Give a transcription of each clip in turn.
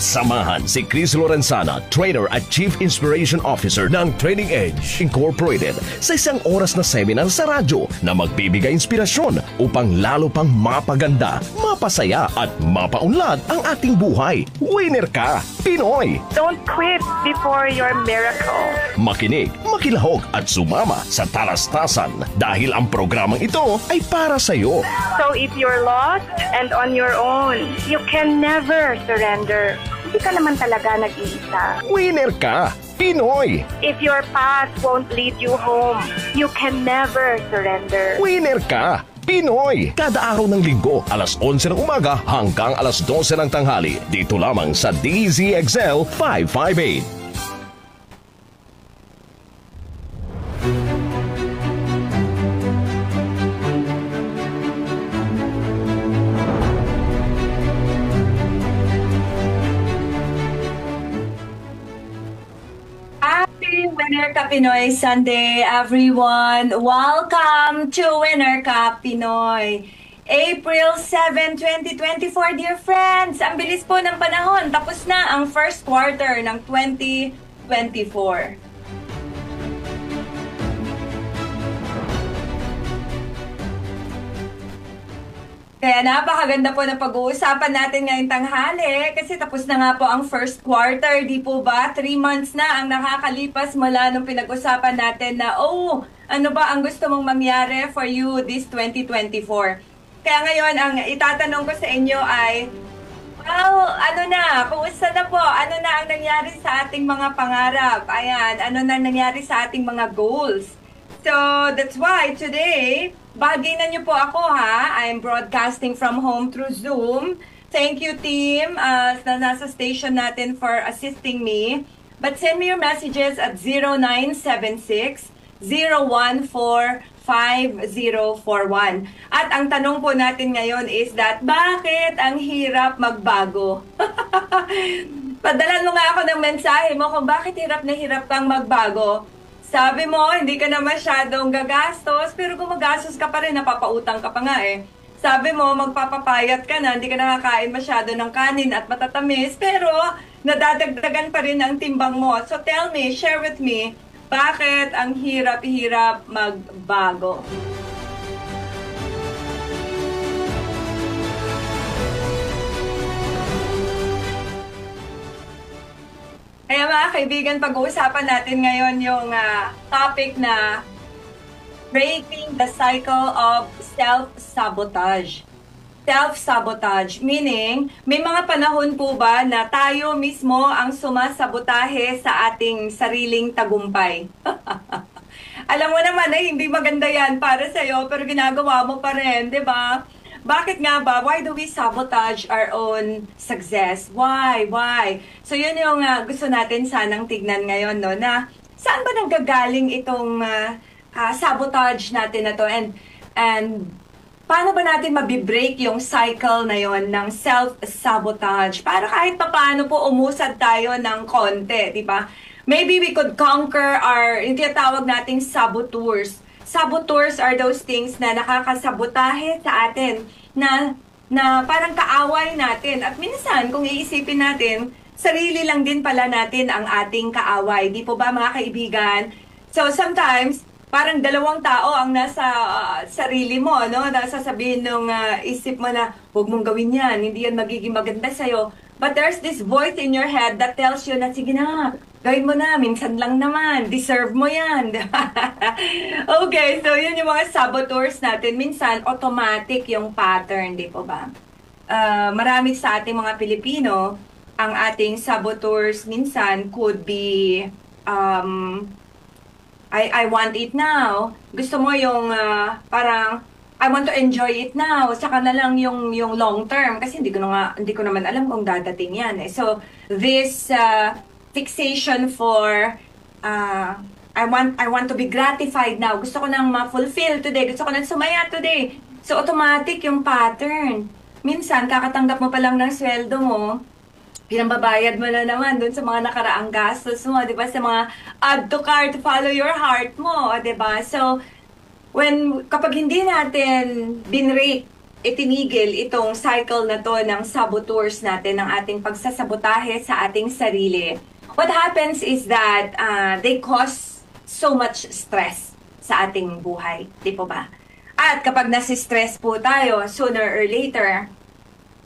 Samahan si Chris Lorenzana, trainer at Chief Inspiration Officer ng Training Edge Incorporated sa isang oras na seminar sa radyo na magbibigay inspirasyon upang lalo pang mapaganda, mapasaya at mapaunlad ang ating buhay. Winner ka, Pinoy! Don't quit before your miracle. Makinig, makilahok at sumama sa talastasan dahil ang programang ito ay para sa iyo. So if you're lost and on your own, you can never surrender. Hindi ka naman talaga nag-iisa. Winner ka, Pinoy! If your path won't lead you home, you can never surrender. Winner ka, Pinoy! Kada araw ng linggo, alas 11 ng umaga hanggang alas 12 ng tanghali. Dito lamang sa DZXL 558. Winner Ka Pinoy Sunday, everyone! Welcome to Winner Ka Pinoy! April 7, 2024, dear friends! Ang bilis po ng panahon. Tapos na ang first quarter ng 2024. Kaya napakaganda po na pag-uusapan natin ngayong tanghali kasi tapos na nga po ang first quarter, di po ba? 3 months na ang nakakalipas mula nung pinag-usapan natin na, ano ba ang gusto mong mangyari for you this 2024? Kaya ngayon, ang itatanong ko sa inyo ay, ano na? Kumusta na po? Ano na ang nangyari sa ating mga pangarap? Ayan, ano na nangyari sa ating mga goals? So, that's why today, baginan niyo po ako ha. I'm broadcasting from home through Zoom. Thank you team na nasa station natin for assisting me. But send me your messages at 0976-014-5041. At ang tanong po natin ngayon is that, bakit ang hirap magbago? Padalan mo nga ako ng mensahe mo kung bakit hirap na hirap kang magbago. Sabi mo, hindi ka na masyadong gagastos, pero gumagastos ka pa rin, napapautang ka pa nga eh. Sabi mo, magpapapayat ka na, hindi ka nakakain masyado ng kanin at matatamis, pero nadadagdagan pa rin ang timbang mo. So tell me, share with me, bakit ang hirap-hirap magbago? Kaya mga kaibigan, pag-uusapan natin ngayon yung topic na breaking the cycle of self-sabotage. Self-sabotage, meaning may mga panahon po ba na tayo mismo ang sumasabotahe sa ating sariling tagumpay? Alam mo naman hindi maganda yan para sa'yo, pero ginagawa mo pa rin, di ba? Bakit nga ba? Why do we sabotage our own success? Why? So yun yung gusto natin sanang tignan ngayon, no? Na saan ba nanggagaling itong sabotage natin na to? And paano ba natin mabibreak yung cycle na yon ng self-sabotage? Para kahit pa paano po umusad tayo ng konti, di ba? Maybe we could conquer yung tinatawag nating saboteurs. Saboteurs are those things na nakakasabotahe sa atin na parang kaaway natin. At minsan, kung iisipin natin, sarili lang din pala natin ang ating kaaway. Di po ba mga kaibigan? So sometimes, parang dalawang tao ang nasa sarili mo, no? Nasasabihin nung isip mo na, huwag mong gawin yan, hindi yan magiging maganda sa'yo. But there's this voice in your head that tells you na, sige na, gawin mo na, minsan lang naman, deserve mo yan. Okay, so yun yung mga saboteurs natin. Minsan, automatic yung pattern, di po ba? Marami sa ating mga Pilipino, ang ating saboteurs minsan could be, I want it now. Gusto mo yung parang, I want to enjoy it now. Saka na lang yung long term kasi hindi ko naman alam kung dadating yan eh. So this fixation for I want to be gratified now. Gusto ko nang ma-fulfill today. Gusto ko nang sumaya today. So automatic yung pattern. Minsan kakatanggap mo pa lang ng sweldo mo, pinambabayad mo na naman dun sa mga nakaraang gastos mo, 'di ba? Sa mga add to cart, follow your heart mo, 'di ba? So kapag hindi natin binrake itinigil itong cycle na to ng saboteurs natin, ng ating pagsasabotahe sa ating sarili, what happens is that they cause so much stress sa ating buhay. Di po ba? At kapag nasi-stress po tayo, sooner or later,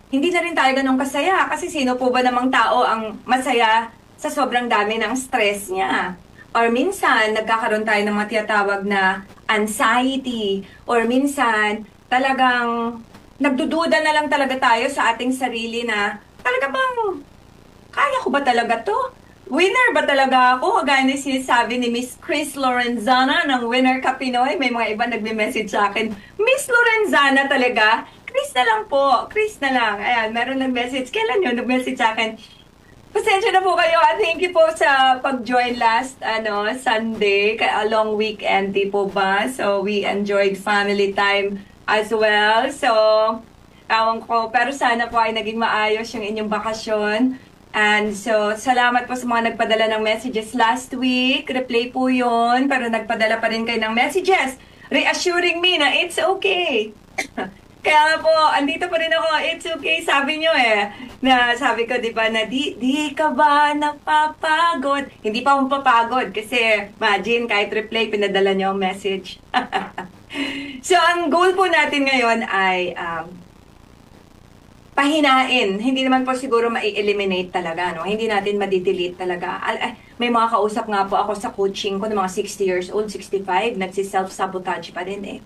hindi na rin tayo ganun kasaya. Kasi sino po ba namang tao ang masaya sa sobrang dami ng stress niya? Or minsan, nagkakaroon tayo ng mga tinatawag na anxiety. Or minsan, talagang nagdududa na lang talaga tayo sa ating sarili na talaga bang, kaya ko ba talaga to? Winner ba talaga ako? Kagaya na sinasabi ni Miss Chris Lorenzana ng Winner Ka Pinoy. May mga iba nagme-message sa akin, Miss Lorenzana talaga? Chris na lang po. Chris na lang. Ayan, meron nag-message. Kailan yun nag-message sa akin? Pasensya na po kayo. Thank you po sa pag-join last Sunday. A long weekend, di po ba? So, we enjoyed family time as well. So, ewan ko. Pero sana po ay naging maayos yung inyong bakasyon. And so, salamat po sa mga nagpadala ng messages last week. Replay po yun. Pero nagpadala pa rin kayo ng messages. Reassuring me na it's okay. Kaya nga po, andito pa rin ako. It's okay, sabi nyo Na sabi ko, di ba, na di ka ba napapagod? Hindi pa akong papagod. Kasi, imagine, kahit replay, pinadala nyo ang message. So, ang goal po natin ngayon ay pahinain. Hindi naman po siguro ma-eliminate talaga, no? Hindi natin ma-delete talaga. May mga kausap nga po ako sa coaching ko ng mga 60 years old, 65, nagsi-self-sabotage pa din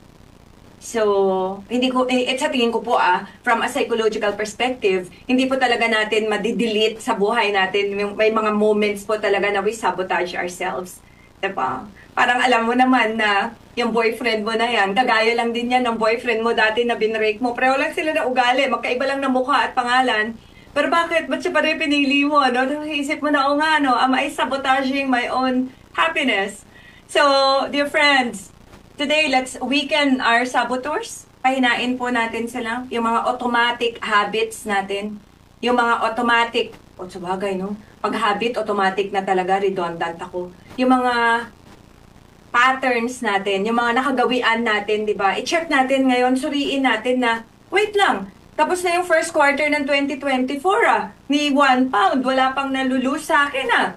So, hindi ko, sa tingin ko po from a psychological perspective, hindi po talaga natin ma-delete sa buhay natin. May mga moments po talaga na we sabotage ourselves. Diba? Parang alam mo naman na yung boyfriend mo na yan, kagaya lang din yan ng boyfriend mo dati na binrake mo. Pareho lang sila na ugali, magkaiba lang na mukha at pangalan. Pero bakit? Ba't siya pa rin pinili mo? No? Isip mo na, o nga, no? Am I sabotaging my own happiness? So, dear friends, today, let's weaken our saboteurs. Pahinain po natin sila. Yung mga automatic habits natin. Yung mga automatic, sabagay, no? Pag habit, automatic na talaga, redundant ako. Yung mga patterns natin, yung mga nakagawian natin, di ba? I-check natin ngayon, suriin natin na, wait lang, tapos na yung first quarter ng 2024 ni 1 pound, wala pang nalulus sa akin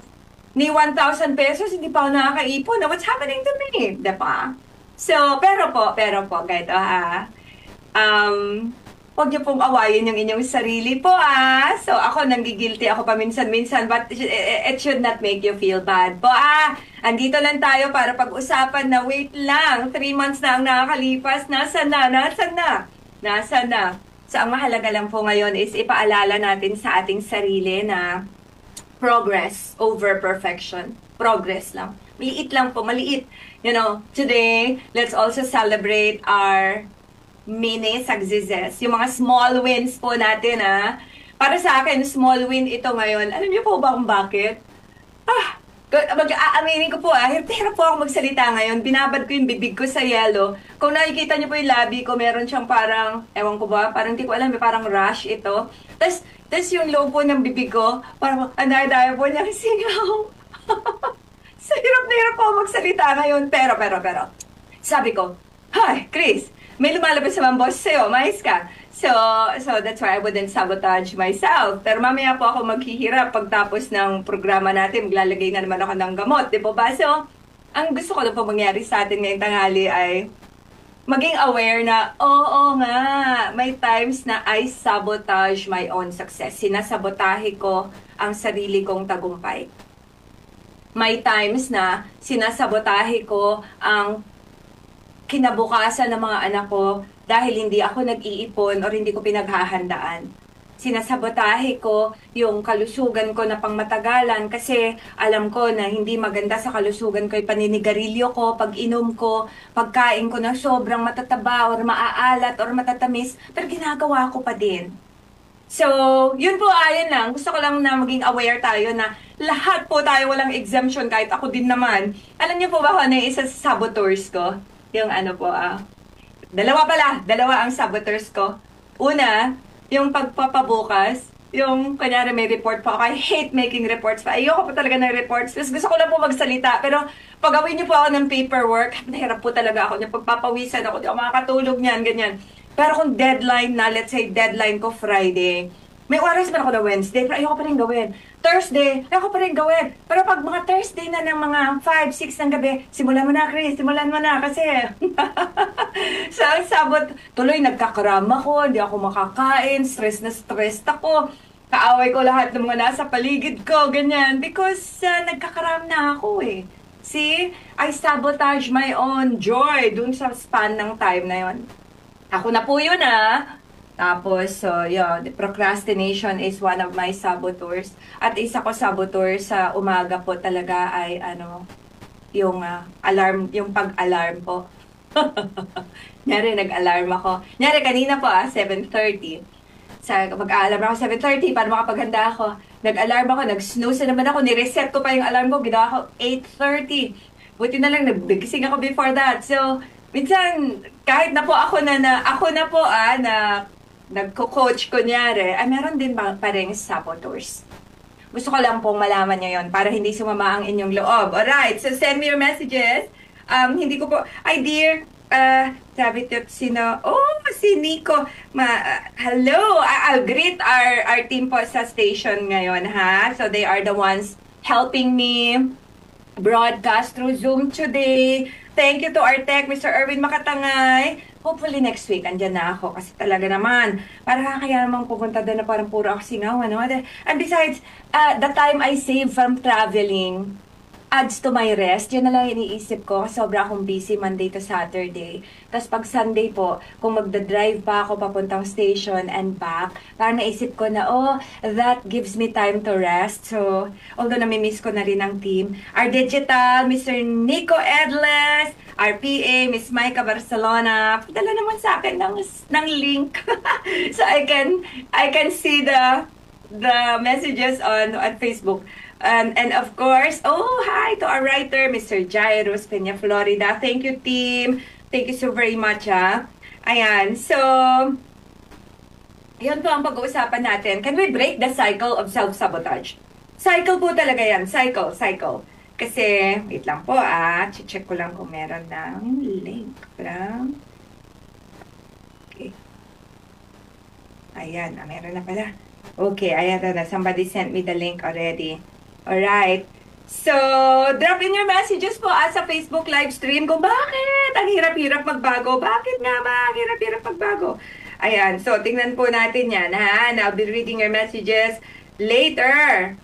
Ni 1,000 pesos, hindi pa ako nakakaipon what's happening to me? Di ba? So, pero po, ganito huwag niyo pong awayin yung inyong sarili po So, ako nanggigilty ako paminsan-minsan, but it should not make you feel bad po andito lang tayo para pag-usapan na wait lang, 3 months na ang nakakalipas, nasaan na? So, ang mahalaga lang po ngayon is ipaalala natin sa ating sarili na progress over perfection. Progress lang. Maliit. You know, today, let's also celebrate our mini successes. Yung mga small wins po natin, Para sa akin, small win ito ngayon. Alam niyo po ba kung bakit? Mag-aaminin ko po, hirap po ako magsalita ngayon. Binabad ko yung bibig ko sa yellow. Kung nakikita niyo po yung labi ko, meron siyang parang, ewan ko ba, parang hindi ko alam, parang rash ito. Tapos yung loob po ng bibig ko, parang anday-day po niya singaw. So, hirap na hirap po magsalita ngayon. Pero, sabi ko, hi, Chris, may lumalabas naman boss sa'yo, mais ka. So that's why I wouldn't sabotage myself. Pero mamaya po ako maghihirap pagtapos ng programa natin, maglalagay na naman ako ng gamot, di ba ba? So, ang gusto ko na po mangyari sa atin ngayong tanghali ay maging aware na, oo nga, may times na I sabotage my own success. Sinasabotahe ko ang sarili kong tagumpay. May times na sinasabotahe ko ang kinabukasan ng mga anak ko dahil hindi ako nag-iipon o hindi ko pinaghahandaan. Sinasabotahe ko yung kalusugan ko na pangmatagalan kasi alam ko na hindi maganda sa kalusugan ko yung paninigarilyo ko, pag-inom ko, pagkain ko na sobrang matataba or maaalat or matatamis, pero ginagawa ko pa din. So, yun po, ayun lang. Gusto ko lang na maging aware tayo na lahat po tayo walang exemption, kahit ako din naman. Alam niyo po ba kung ano yung isa sa saboteurs ko? Yung dalawa ang saboteurs ko. Una, yung pagpapabukas, yung kanyari may report po ako. I hate making reports pa. Ayoko po talaga ng reports. Gusto ko lang po magsalita. Pero pag gawin niyo po ako ng paperwork, nahirap po talaga ako. Pagpapawisan ako, di ako makakatulog niyan, ganyan. Pero kung deadline na, let's say deadline ko Friday, may oras man ako na Wednesday, pero ayoko pa rin gawin. Thursday, ayoko pa rin gawin. Pero pag mga Thursday na ng mga 5, 6 ng gabi, simulan mo na, Chris, simulan mo na. Kasi sa sabot, tuloy nagkakaram ako, hindi ako makakain, stress na stress ako. Kaaway ko lahat ng mga nasa paligid ko, ganyan. Because nagkakaram na ako eh. See, I sabotage my own joy dun sa span ng time na yon. Ako na po yun Tapos, yeah, the procrastination is one of my saboteurs. At isa ko saboteur sa umaga po talaga ay yung alarm, yung pag-alarm po. Nyari, nag-alarm ako. Nyari, kanina po 7:30. Mag-alarm ako 7:30 para makapaghanda ako. Nag-alarm ako, nag-snooze na naman ako, nireset ko pa yung alarm ko, ginawa ko 8:30. Buti na lang, nagbigising ako before that. So, minsan, kahit na po ako na nagko-coach kunyari, ay meron din pa rin saboteurs. Gusto ko lang pong malaman nyo yun para hindi sumama ang inyong loob. Alright, so send me your messages. Hindi ko po, dear, sabi ko, si Nico. Hello, I'll greet our team po sa station ngayon, ha? So they are the ones helping me broadcast through Zoom today. Thank you to our tech, Mr. Erwin Makatangay. Hopefully next week, andyan na ako. Kasi talaga naman, parang kaya namang pupunta doon na parang puro ako singaw. And besides, the time I save from traveling adds to my rest. Yun na lang iniisip ko. Sobra akong busy Monday to Saturday. Tapos pag Sunday po, kung magdadrive pa ako papuntang station and back, parang naisip ko na, that gives me time to rest. So, although namimiss ko na rin ang team. Our digital, Mr. Nico Edles, our PA, Miss Maika Barcelona, dala naman sa akin ng link. So, I can see the messages on Facebook. And of course, hi to our writer, Mr. Jairus Peña Florida. Thank you, team. Thank you so very much, Ayan, so, yun po ang pag-uusapan natin. Can we break the cycle of self-sabotage? Cycle po talaga yan. Cycle. Kasi, wait lang po, check ko lang kung meron ng link from... Okay. Ayan, meron na pala. Okay, ayan na. Somebody sent me the link already. Alright. So, drop in your messages po sa Facebook live stream kung bakit ang hirap-hirap magbago. Bakit nga ba ang hirap-hirap magbago? Ayan. So, tingnan po natin yan, ha? And I'll be reading your messages later.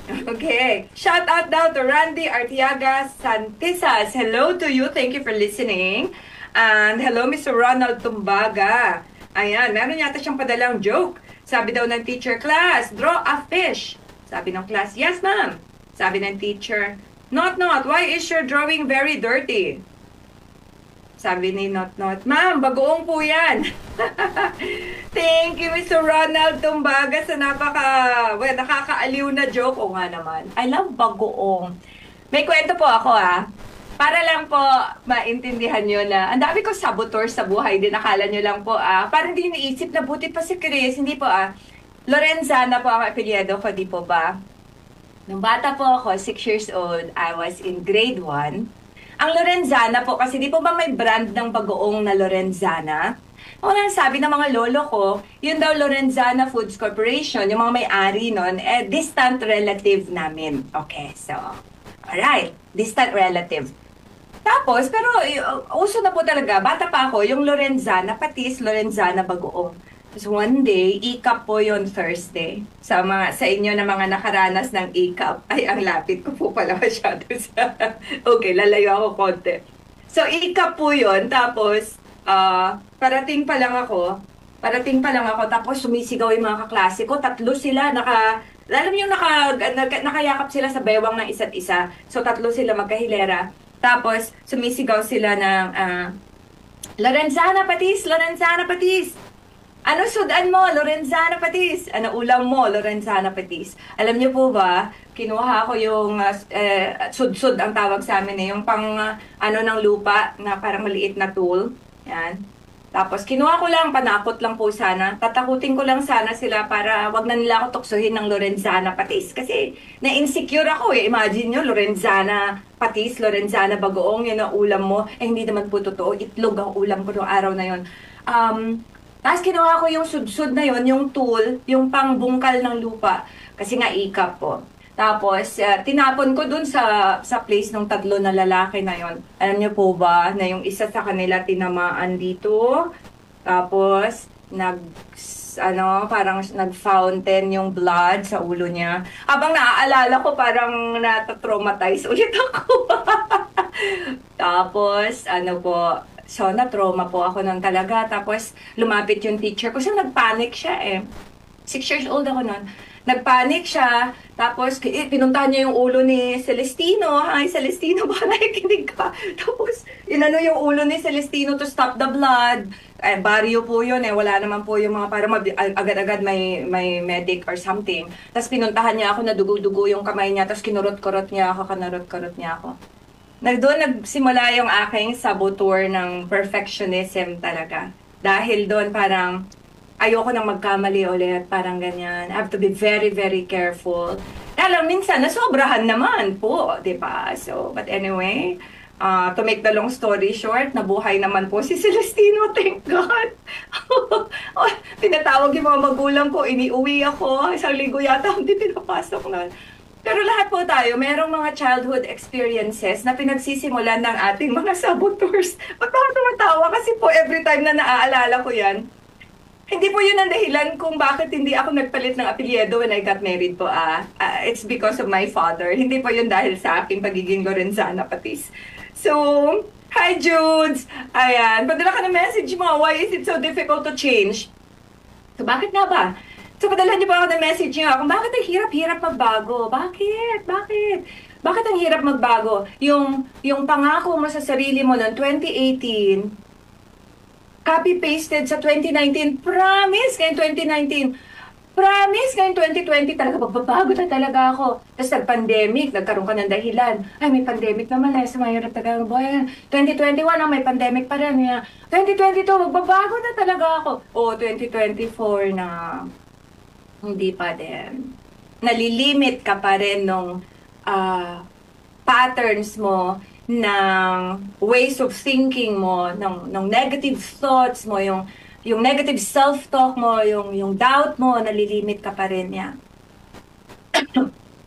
Okay. Shout out daw to Randy Artiaga Santisas. Hello to you. Thank you for listening. And hello, Mr. Ronald Tumbaga. Ayan. Meron yata siyang padalang joke. Sabi daw ng teacher, class, draw a fish. Sabi ng class, yes ma'am. Sabi ng teacher, Not, why is your drawing very dirty? Sabi ni Not, ma'am, bagoong po yan. Thank you, Mr. Ronald Tumbaga, sa nakakaaliw na joke. O nga naman, I love bagoong. May kwento po ako para lang po maintindihan nyo na ang dami ko saboteur sa buhay din. Akala nyo lang po parang hindi naisip na buti pa si Chris. Hindi po Lorenzana po ang apelyido ko, di po ba? Nung bata po ako, 6 years old, I was in grade 1. Ang Lorenzana po, kasi di po ba may brand ng bagoong na Lorenzana? Una, sabi ng mga lolo ko, yun daw Lorenzana Foods Corporation, yung mga may-ari nun, distant relative namin. Okay, so, alright, distant relative. Tapos, pero uso na po talaga, bata pa ako, yung Lorenzana patis, Lorenzana bagoong. So one day, e-cup po yon Thursday. Sa inyo na mga nakaranas ng e-cup. Ay, ang lapit ko po pala masyado sa... Okay, lalayo ako konti. So e-cup po yon. Tapos, parating pa lang ako. Tapos sumisigaw yung mga kaklase ko. 3 sila, alam niyo, nakayakap sila sa bewang ng isa't isa. So 3 sila magkahilera. Tapos, sumisigaw sila ng... Lorenzana patis! Ano sudan mo? Lorenzana patis. Ano ulam mo? Lorenzana patis. Alam niyo po ba, kinuha ko yung sudsud ang tawag sa amin yung pang ng lupa na parang maliit na tool. Yan. Tapos kinuha ko lang, panakot lang po sana. Tatakutin ko lang sana sila para wag na nila ako tuksohin ng Lorenzana patis. Kasi na-insecure ako eh. Imagine nyo, Lorenzana patis, Lorenzana bagoong, yun ang ulam mo. Eh hindi naman po totoo, itlog ang ulam ko noong araw na yun. Tapos kinuha ko yung sudsud na yun, yung tool, yung pangbungkal ng lupa. Kasi nga ikap po. Tapos, tinapon ko dun sa place ng tatlo na lalaki na yon. Alam niyo po ba na yung isa sa kanila tinamaan dito? Tapos, parang nag-fountain yung blood sa ulo niya. Habang naaalala ko, parang natatraumatize ulit ako. Tapos, so na-trauma po ako nun talaga. Tapos, lumapit yung teacher ko. So, nagpanic siya eh. 6 years old ako nun. Nagpanic siya, tapos pinuntahan niya yung ulo ni Celestino. Hi, Celestino, baka nakikinig ka. Tapos, inano yung ulo ni Celestino to stop the blood. Baryo po yun eh, wala naman po yung mga para agad-agad may medic or something. Tapos pinuntahan niya ako, nadugo-dugo yung kamay niya, tapos kinurot-kurot niya ako, kanurot-kurot niya ako. Doon nagsimula yung aking saboteur ng perfectionism talaga. Dahil doon parang, ayoko nang magkamali ulit, parang ganyan. I have to be very, very careful. Alam, minsan, nasobrahan naman po, di ba? So, but anyway, to make the long story short, nabuhay naman po si Celestino, thank God. Pinatawag yung mga magulang ko, iniuwi ako, isang linggo yata, hindi pinapasok nun. Pero lahat po tayo, merong mga childhood experiences na pinagsisimulan ng ating mga saboteurs. Ba't ako tumatawa? Kasi po, every time na naaalala ko yan, hindi po yun ang dahilan kung bakit hindi ako nagpalit ng apelyido when I got married po. It's because of my father. Hindi po yun dahil sa aking pagiging Lorenzana patis. So, hi Judes! Ayan, padala ka ng message mo. Why is it so difficult to change? So, bakit nga ba? So, padala niyo pa ako ng message niyo kung bakit ang hirap-hirap magbago. Bakit? Bakit ang hirap magbago? Yung pangako mo sa sarili mo noong 2018, copy-pasted sa 2019. Promise, ngayong 2019. Promise, ngayong 2020 talaga, magbabago na talaga ako. Tapos nag-pandemic, nagkaroon ka ng dahilan. Ay, may pandemic naman sa mahirap talaga. 2021, may pandemic pa rin. 2022, magbabago na talaga ako. O, 2024 na hindi pa din. Nalilimit ka pa rin nung patterns mo, ng ways of thinking mo, ng negative thoughts mo, yung negative self-talk mo, yung doubt mo, nalilimit ka pa rin niya.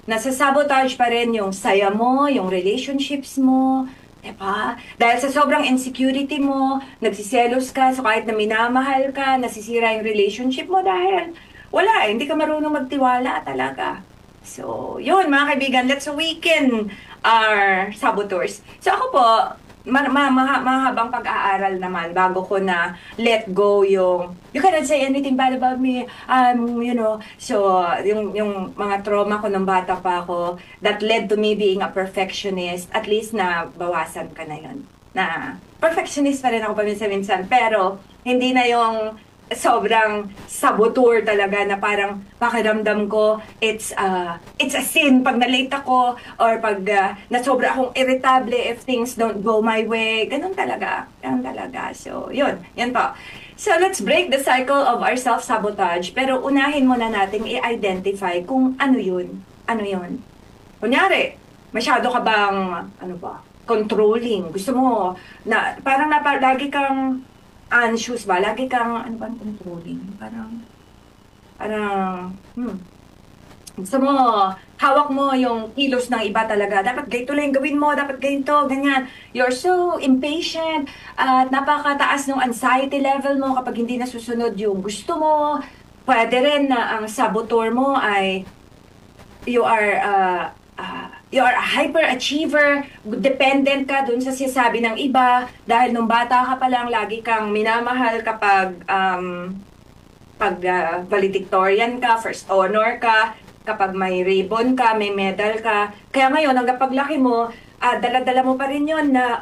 Nasasabotage pa rin yung saya mo, yung relationships mo, diba? Dahil sa sobrang insecurity mo, nagsiselos ka, so kahit na minamahal ka, nasisira yung relationship mo dahil wala, hindi ka marunong magtiwala talaga. So, yun mga kaibigan, let's awaken our saboteurs. So ako po, mahabang pag-aaral naman bago ko na let go yung you cannot say anything bad about me, so yung mga trauma ko nung bata pa ako that led to me being a perfectionist, at least na bawasan ka na yun. Na perfectionist pa rin ako paminsan-minsan, pero hindi na yung sobrang saboteur talaga na parang pakiramdam ko it's a sin pag na-late ako or pag nasobra akong irritable if things don't go my way. Ganun talaga. So, yan po. So, let's break the cycle of our self-sabotage, pero unahin muna nating i-identify kung ano yun. Kunyari, masyado ka bang, controlling. Gusto mo, parang lagi kang anxious ba? Lagi kang, controlling? Gusto mo, hawak mo yung kilos ng iba talaga. Dapat ganito lang gawin mo, dapat ganito, ganyan. You're so impatient at napakataas ng anxiety level mo kapag hindi nasusunod yung gusto mo. Pwede rin na ang saboteur mo ay you are a hyperachiever, dependent ka dun sa sinasabi ng iba, dahil nung bata ka pa lang, lagi kang minamahal kapag valedictorian ka, first honor ka, kapag may ribbon ka, may medal ka. Kaya ngayon, hanggang paglaki mo, dala-dala mo pa rin yun na,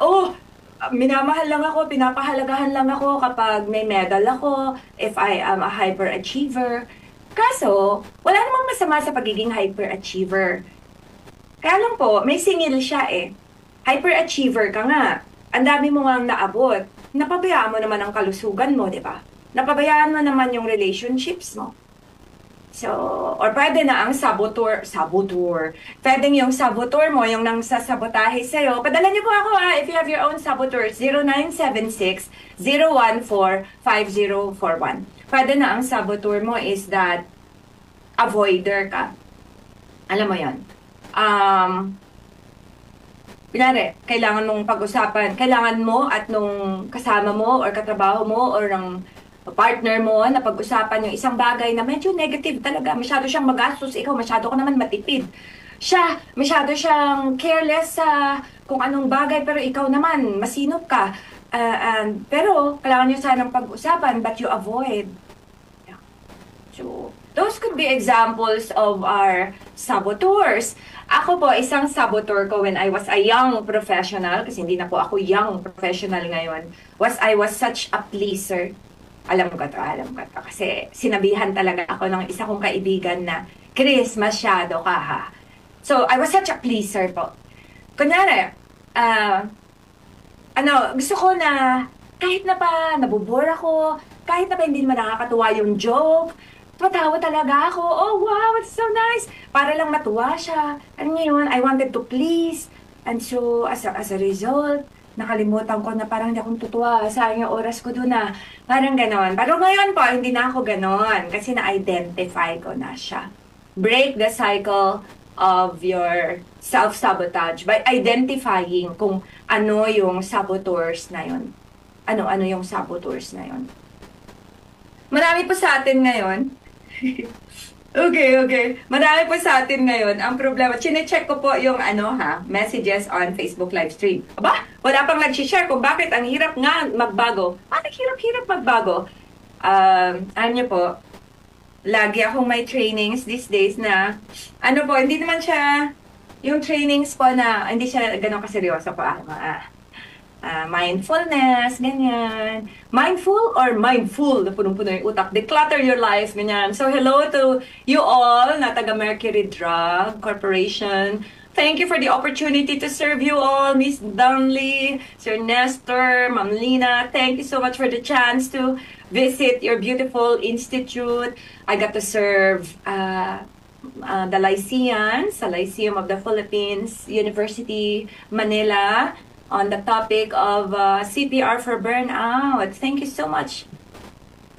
minamahal lang ako, pinapahalagahan lang ako kapag may medal ako, if I am a hyperachiever. Kaso, wala namang masama sa pagiging hyperachiever. Kaya lang po, may singil siya eh. Hyperachiever ka nga. Ang dami mo nga naabot. napabayaan mo naman ang kalusugan mo, di ba? Napabayaan mo naman yung relationships mo. So, or pwede na ang saboteur. Pwedeng yung saboteur mo, yung nang sasabotahe sa'yo. Padala niyo po ako if you have your own saboteur, 0976-014-5041. Pwede na ang saboteur mo is that avoider ka. Alam mo yon. Kunyari, kailangan mong pag-usapan, kailangan mo at nung kasama mo or katrabaho mo or ng partner mo na pag-usapan yung isang bagay na medyo negative talaga, masyado siyang magastos, ikaw masyado ka naman matipid. Siya, masyado siyang careless sa kung anong bagay, pero ikaw naman, masinop ka. Pero, kailangan nyo sanang pag-usapan, but you avoid. Yeah. So, those could be examples of our saboteurs. Ako po, isang saboteur ko when I was a young professional, kasi hindi na po ako young professional ngayon, I was such a pleaser. Alam ko to. Kasi sinabihan talaga ako ng isa kong kaibigan na, Chris, masyado ka ha. So, I was such a pleaser po. Kunyari, gusto ko na, kahit na pa nabubore ako, kahit na pa hindi naman nakakatuwa yung joke, matawa talaga ako. Oh, wow, it's so nice. Para lang matuwa siya. And ngayon, I wanted to please. And so, as a result, nakalimutan ko na parang hindi akong tutuwa. Sayang yung oras ko doon na. Parang ganon. Pero ngayon po, hindi na ako ganon. Kasi na-identify ko na siya. Break the cycle of your self-sabotage by identifying kung ano yung saboteurs na yun. Ano yung saboteurs na yun. Marami po sa atin ngayon. Okay. Marami po sa atin ngayon ang problema. Chine-check ko po yung messages on Facebook live stream. Aba, wala pang nag-share kung bakit ang hirap nga magbago. Hirap magbago. Alam niyo po, lagi akong may trainings these days na, hindi naman siya, yung trainings po na, hindi siya ganun kaseryoso po. Mindfulness, ganyan. Mindful or mindful, na punong-puno yung utak. Declutter your life, ganyan. So, hello to you all na taga Mercury Drug Corporation. Thank you for the opportunity to serve you all, Miss Dunley, Sir Nestor, Ma'am Lina. Thank you so much for the chance to visit your beautiful institute. I got to serve the Lyceans, the Lyceum of the Philippines, University, Manila, on the topic of CPR for burnout. Thank you so much.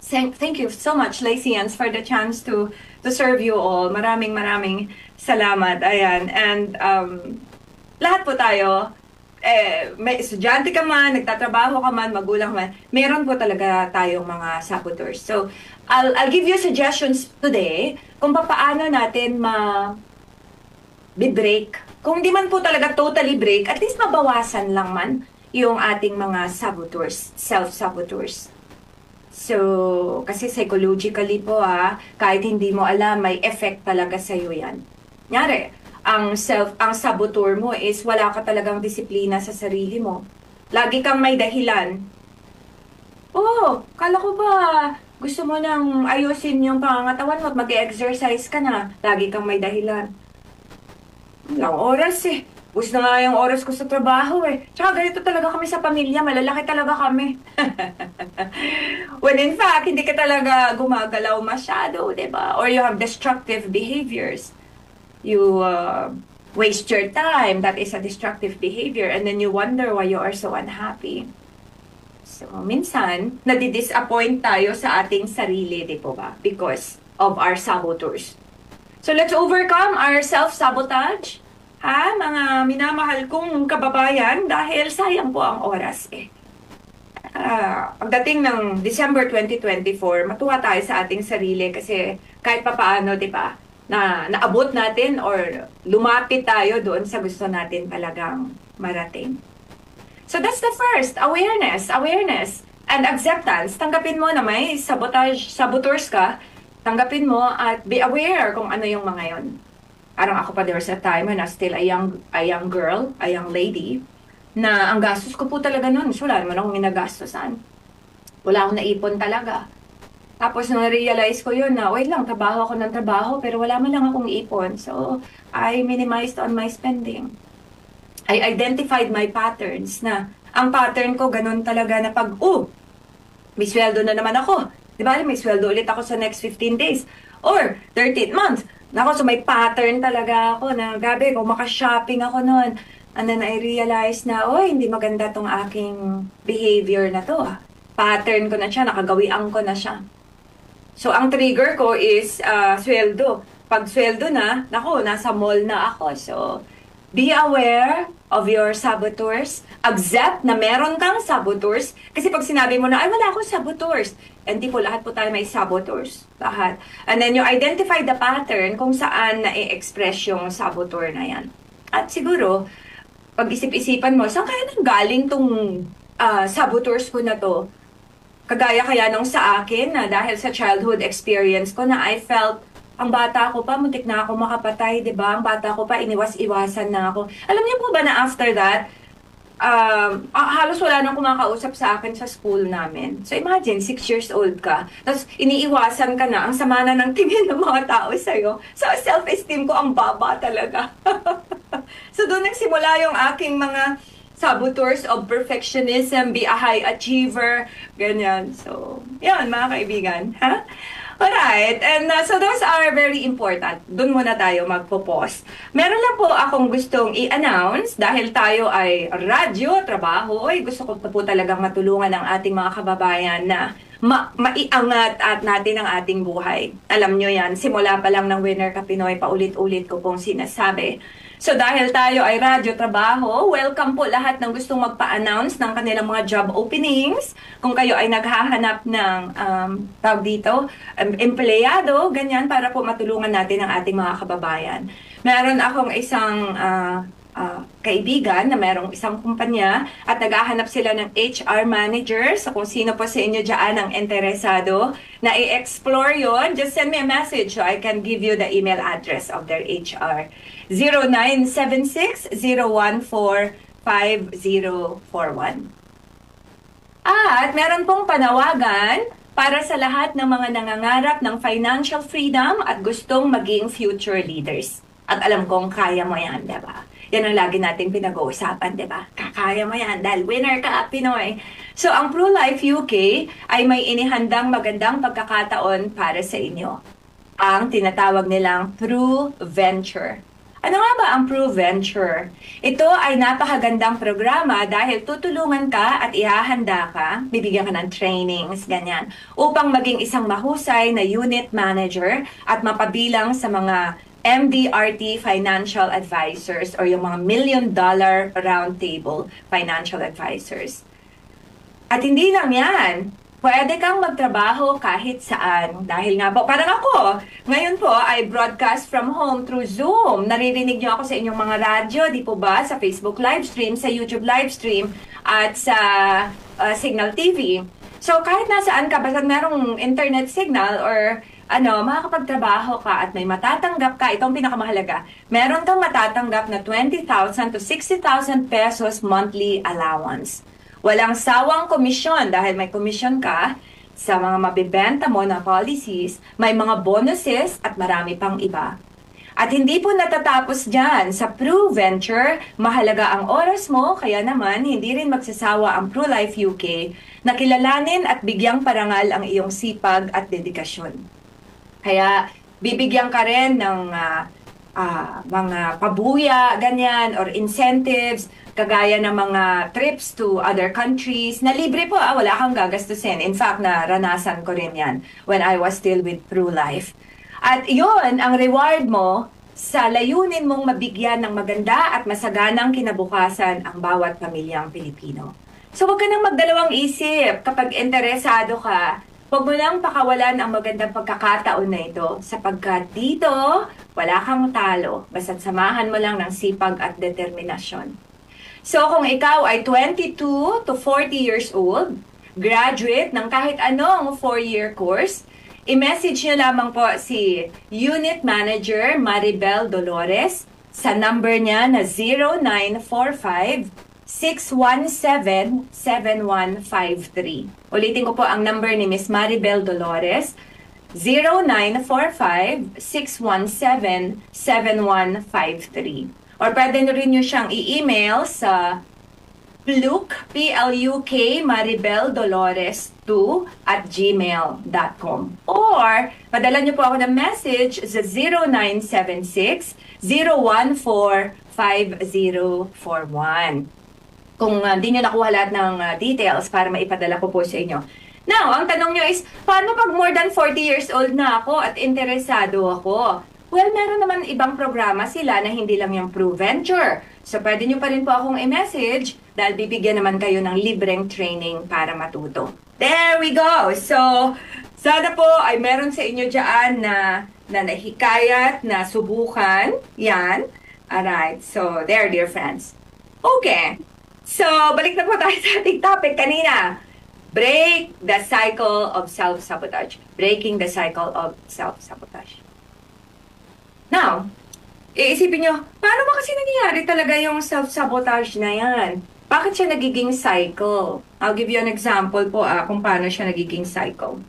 Thank you so much, Lyceans, for the chance to serve you all. Maraming salamat. Ayan. And lahat po tayo, may estudyante ka man, nagtatrabaho ka man, magulang man, meron po talaga tayong mga saboteurs. So, I'll give you suggestions today kung paano natin break. Kung di man po talaga totally break, at least mabawasan lang man yung ating mga saboteurs, self-saboteurs. So, kasi psychologically po kahit hindi mo alam, may effect talaga sa'yo yan. Nyari, ang saboteur mo is wala ka talagang disiplina sa sarili mo. Lagi kang may dahilan. Oh, kala ko ba gusto mo nang ayusin yung pangangatawan mo at mag-exercise ka na. Lagi kang may dahilan. Walang oras Gusto na nga yung oras ko sa trabaho Tsaka ganito talaga kami sa pamilya. Malalaki talaga kami. When in fact, hindi ka talaga gumagalaw masyado, diba? Or you have destructive behaviors. You waste your time. That is a destructive behavior. And then you wonder why you are so unhappy. So, minsan, nadi-disappoint tayo sa ating sarili, di po ba? Because of our saboteurs. So, let's overcome our self-sabotage. Mga minamahal kong kababayan, dahil sayang po ang oras pagdating ng December 2024, matuwa tayo sa ating sarili kasi kahit papaano, di ba, na naabot natin or lumapit tayo doon sa gusto natin talagang marating. So that's the first, awareness, and acceptance. Tanggapin mo na may saboteurs ka, tanggapin mo at be aware kung ano yung mga yon. Parang ako pa, there was a time when I was still a young girl, a young lady, na ang gastos ko po talaga noon, wala naman akong ginagastosan. Wala akong naipon talaga. Tapos na-realize ko yun na, wait lang, trabaho ako ng trabaho, pero wala man lang akong ipon. So, I minimized on my spending. I identified my patterns na ang pattern ko, ganun talaga na pag, may sweldo na naman ako. Di ba? May sweldo ulit ako sa next 15 days. Or 13th month. Nako, so may pattern talaga ako na, gabi, kung makashopping ako noon, and then I realize na, hindi maganda tong aking behavior na to. Pattern ko na siya, nakagawian ko na siya. So, ang trigger ko is sweldo. Pag sweldo na, nako, nasa mall na ako. So, be aware of your saboteurs. Accept na meron kang saboteurs. Kasi pag sinabi mo na, ay, wala akong saboteurs. Hindi po, lahat po tayo may saboteurs. Lahat. And then you identify the pattern kung saan na-express yung saboteur na yan. At siguro, pag-isip-isipan mo, saan kaya nang galing tong saboteurs ko na to? Kagaya kaya nung sa akin na dahil sa childhood experience ko na I felt, ang bata ko pa, muntik na ako makapatay, di ba? Ang bata ko pa, iniwas-iwasan na ako. Alam niyo po ba na after that, halos wala nang kumakausap sa akin sa school namin. So imagine, 6 years old ka, tapos iniiwasan ka na, ang sama na ng tingin ng mga tao sa'yo. So self-esteem ko, ang baba talaga. So doon nagsimula yung aking mga saboteurs of perfectionism, be a high achiever, ganyan. So, yan mga kaibigan. Ha? Alright, and so those are very important. Doon muna tayo magpo-pause. Meron lang po akong gustong i-announce dahil tayo ay radyo, trabaho. Gusto ko po talagang matulungan ang ating mga kababayan na maiangat at natin ang ating buhay. Alam nyo yan, simula pa lang ng Winner Ka Pinoy, paulit-ulit ko pong sinasabi. So dahil tayo ay radyo trabaho, welcome po lahat ng gustong magpa-announce ng kanilang mga job openings. Kung kayo ay naghahanap ng tawag dito, empleyado, ganyan, para po matulungan natin ang ating mga kababayan. Meron akong isang kaibigan na merong isang kumpanya at naghahanap sila ng HR manager. So kung sino po sa inyo dyan ang interesado na i-explore yon, just send me a message so I can give you the email address of their HR. 0976-014-5041. At meron pong panawagan para sa lahat ng mga nangangarap ng financial freedom at gustong maging future leaders. At alam kong kaya mo yan, diba? Yan ang lagi nating pinag-uusapan, diba? Kakaya mo yan dahil winner ka, Pinoy. So, ang ProLife UK ay may inihandang magandang pagkakataon para sa inyo. Ang tinatawag nilang ProVenture. Ano nga ba ang ProVenture? Ito ay napakagandang programa dahil tutulungan ka at ihahanda ka, bibigyan ka ng trainings, ganyan, upang maging isang mahusay na unit manager at mapabilang sa mga MDRT financial advisors or yung mga $1 million roundtable financial advisors. At hindi lang yan, pwede kang magtrabaho kahit saan. Dahil nga po, parang ako, ngayon po ay broadcast from home through Zoom. Naririnig niyo ako sa inyong mga radyo, di po ba? Sa Facebook livestream, sa YouTube livestream, at sa Signal TV. So kahit nasaan ka, basta merong internet signal or makakapagtrabaho ka at may matatanggap ka, itong pinakamahalaga, meron kang matatanggap na 20,000 to 60,000 pesos monthly allowance. Walang sawang komisyon dahil may komisyon ka sa mga mabibenta mo na policies, may mga bonuses at marami pang iba. At hindi po natatapos dyan. Sa ProVenture, mahalaga ang oras mo, kaya naman hindi rin magsasawa ang ProLife UK na kilalanin at bigyang parangal ang iyong sipag at dedikasyon. Kaya bibigyan ka rin ng mga pabuya, ganyan, or incentives, kagaya ng mga trips to other countries, na libre po, wala kang gagastusin. In fact, naranasan ko rin yan when I was still with ProLife. At yon ang reward mo sa layunin mong mabigyan ng maganda at masaganang kinabukasan ang bawat pamilyang Pilipino. So huwag ka nang magdalawang isip kapag interesado ka. Huwag mo lang pakawalan ang magandang pagkakataon na ito sapagkat dito wala kang talo basta't samahan mo lang ng sipag at determinasyon. So kung ikaw ay 22 to 40 years old, graduate ng kahit anong 4-year course, i-message nyo lamang po si Unit Manager Maribel Dolores sa number niya na 0945-617-7153. Ulitin ko po ang number ni Miss Maribel Dolores, 0945-617-7153. Or pwede rin nyo siyang i-email sa Pluk, P-L-U-K, Maribel Dolores 2 at gmail.com. Or, padala niyo po ako ng message sa 0976-014-5041. Kung hindi nyo nakuha lahat ng details para maipadala ko po sa inyo. Now, ang tanong nyo is, paano pag more than 40 years old na ako at interesado ako? Well, meron naman ibang programa sila na hindi lang yung ProVenture. So, pwede nyo pa rin po akong i-message dahil bibigyan naman kayo ng libreng training para matuto. There we go! So, sana po ay meron sa inyo dyan na nahikayat, na subukan. Yan. Alright. So, there, dear friends. Okay. So, balik na po tayo sa ating topic kanina. Break the cycle of self-sabotage. Breaking the cycle of self-sabotage. Now, iisipin nyo, paano ba kasi nangyayari talaga yung self-sabotage na yan? Bakit siya nagiging cycle? I'll give you an example po kung paano siya nagiging cycle.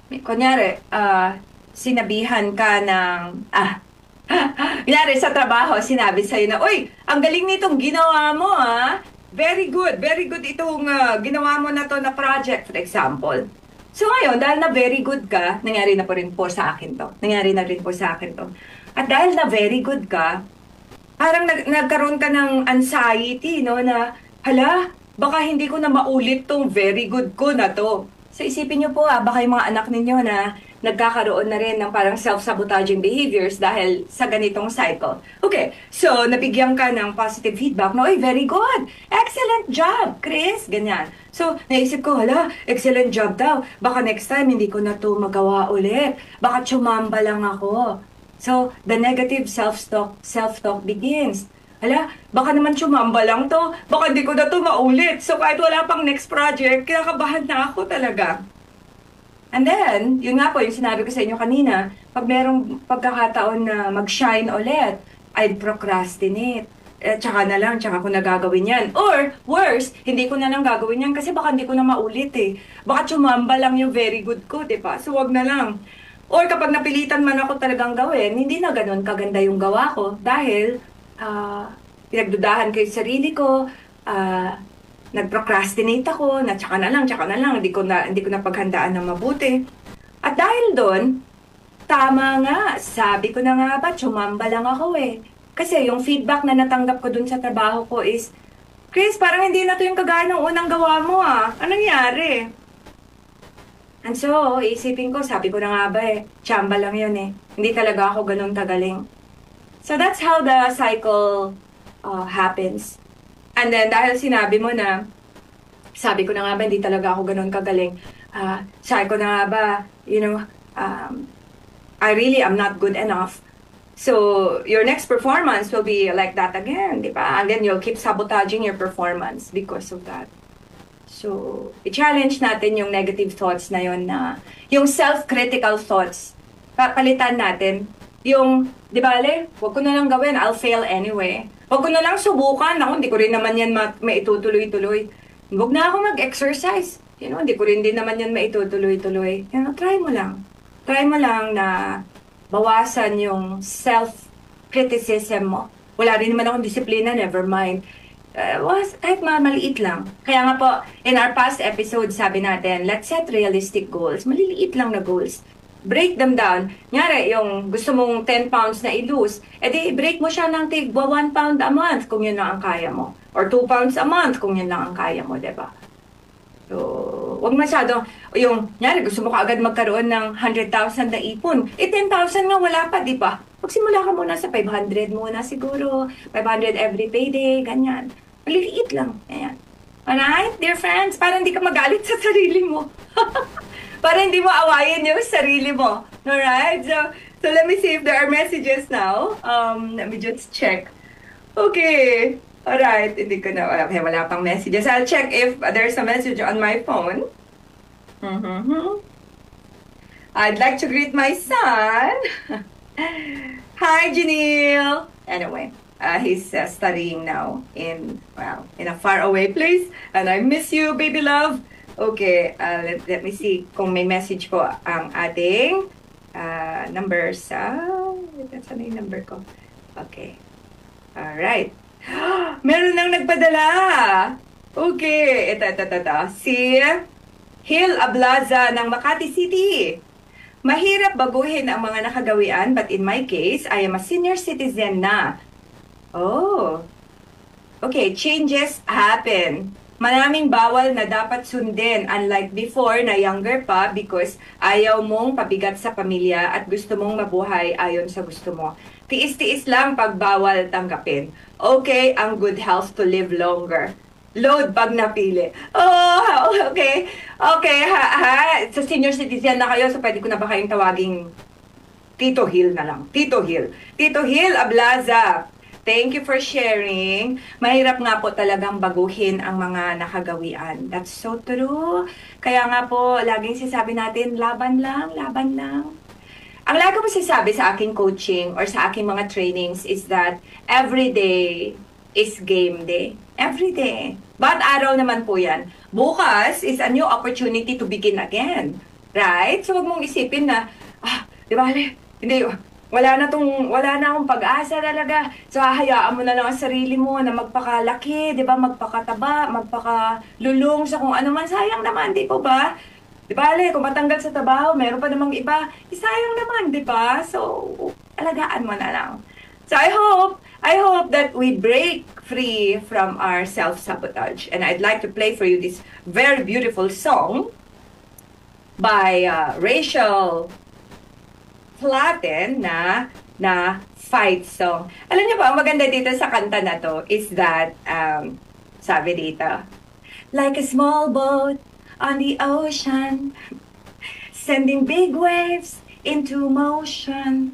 Kunyari, sinabihan ka ng, kunyari sa trabaho, sinabi sa'yo na, uy, ang galing nitong ginawa mo very good itong ginawa mo na to na project, for example. So ngayon, dahil na very good ka, nangyari na po rin po sa akin to. Nangyari na rin po sa akin to. At dahil na very good ka, parang nagkaroon ka ng anxiety, no, na, hala, baka hindi ko na maulit tong very good ko na to. So isipin nyo po, baka yung mga anak ninyo na nagkakaroon na rin ng parang self-sabotaging behaviors dahil sa ganitong cycle. Okay, so nabigyan ka ng positive feedback na, oy, very good! Excellent job, Chris! Ganyan. So, naisip ko, hala, excellent job daw. Baka next time, hindi ko na to magawa ulit. Baka tsumamba lang ako. So, the negative self-talk begins. Hala, baka naman tsumamba lang to. Baka hindi ko na to maulit. So, kahit wala pang next project, kinakabahan na ako talaga. And then, yun nga po, yung sinabi ko sa inyo kanina, pag merong pagkakataon na mag-shine ulit, I'd procrastinate. Tsaka ko nagagawin yan. Or, worse, hindi ko na lang gagawin yan kasi baka hindi ko na maulit eh. Baka tsumamba lang yung very good ko, diba? So, wag na lang. Or kapag napilitan man ako talagang gawin, hindi na ganun kaganda yung gawa ko dahil pinagdudahan ko yung sarili ko, nag-procrastinate ako, na tsaka na lang, hindi ko na paghandaan ng mabuti. At dahil doon, tama nga, sabi ko na nga ba, tsumamba lang ako eh. Kasi yung feedback na natanggap ko dun sa trabaho ko is, Chris, parang hindi na to yung kagaya ng unang gawa mo Anong nangyari? And so, isipin ko, sabi ko na nga ba tsamba lang yun eh. Hindi talaga ako ganun kagaling. So that's how the cycle happens. And then, dahil sinabi mo na, sabi ko na nga ba, hindi talaga ako ganun kagaling. Sabi ko na nga ba, I really am not good enough. So, your next performance will be like that again, di ba? And then, you'll keep sabotaging your performance because of that. So, i-challenge natin yung negative thoughts na yun na, yung self-critical thoughts, palitan natin. Yung, di ba, wag ko na lang gawin, I'll fail anyway. Wag ko na lang subukan, hindi ko rin naman yan maitutuloy-tuloy. Wag na ako mag-exercise, hindi ko rin din naman yan maitutuloy-tuloy. Try mo lang. Try mo lang na bawasan yung self-criticism mo. Wala rin naman akong disiplina, never mind. Kahit maliit lang. Kaya nga po, in our past episode, sabi natin, let's set realistic goals. Maliliit lang na goals. Break them down. Nyari, yung gusto mong 10 pounds na i-lose, edi break mo siya ng tig 1 pound a month kung yun lang ang kaya mo. Or 2 pounds a month kung yun lang ang kaya mo, diba? So, wag masyado, nyari, gusto mo kaagad magkaroon ng 100,000 na ipon. 10,000 nga wala pa, diba? Magsimula ka muna sa 500 muna siguro. 500 every payday, ganyan. Maliliit lang. Ayan. Alright, dear friends? Para hindi ka magalit sa sarili mo. Para hindi mo awayin yung sarili mo. Alright? So let me see if there are messages now. Let me just check. Okay. Alright. Hindi ko na. Okay, wala pang messages. I'll check if there's a message on my phone. I'd like to greet my son. Hi, Janelle. Anyway, he's studying now in a faraway place. And I miss you, baby love. Okay, let me see kung may message po ang ating number sa... That's ano yung number ko? Okay. Alright. Meron nang nagpadala. Okay, ito. Si Hill Ablaza ng Makati City. Mahirap baguhin ang mga nakagawian, but in my case, I am a senior citizen na. Oh. Okay, changes happen. Maraming bawal na dapat sundin, unlike before na younger pa, because ayaw mong pabigat sa pamilya at gusto mong mabuhay ayon sa gusto mo. Tiis-tiis lang pag bawal tanggapin. Okay, ang good health to live longer. Load pag napili. Oh, okay. Okay, sa senior citizen na kayo, so pwede ko na ba kayong tawaging Tito Hill na lang. Tito Hill. Tito Hill Ablaza. Thank you for sharing. Mahirap nga po talagang baguhin ang mga nakagawian. That's so true. Kaya nga po, laging sinasabi natin, laban lang, laban lang. Ang lagi ko sinasabi sa aking coaching or sa aking mga trainings is that every day is game day. Every day. Bawat araw naman po yan. Bukas is a new opportunity to begin again. Right? So, huwag mong isipin na, di ba, hindi, wala na akong pag-asa talaga. So, hahayaan mo na lang ang sarili mo na magpakalaki, di ba, magpakataba, magpakalulong sa kung ano man. Sayang naman, di po ba? Di ba, kung matanggal sa trabaho, meron pa namang iba. Sayang naman, di ba? So, alagaan mo na lang. So, I hope that we break free from our self-sabotage. And I'd like to play for you this very beautiful song by Rachel Platten na fight song. Alam niyo ba, ang maganda dito sa kanta na to is that, sabi dito, like a small boat on the ocean, sending big waves into motion.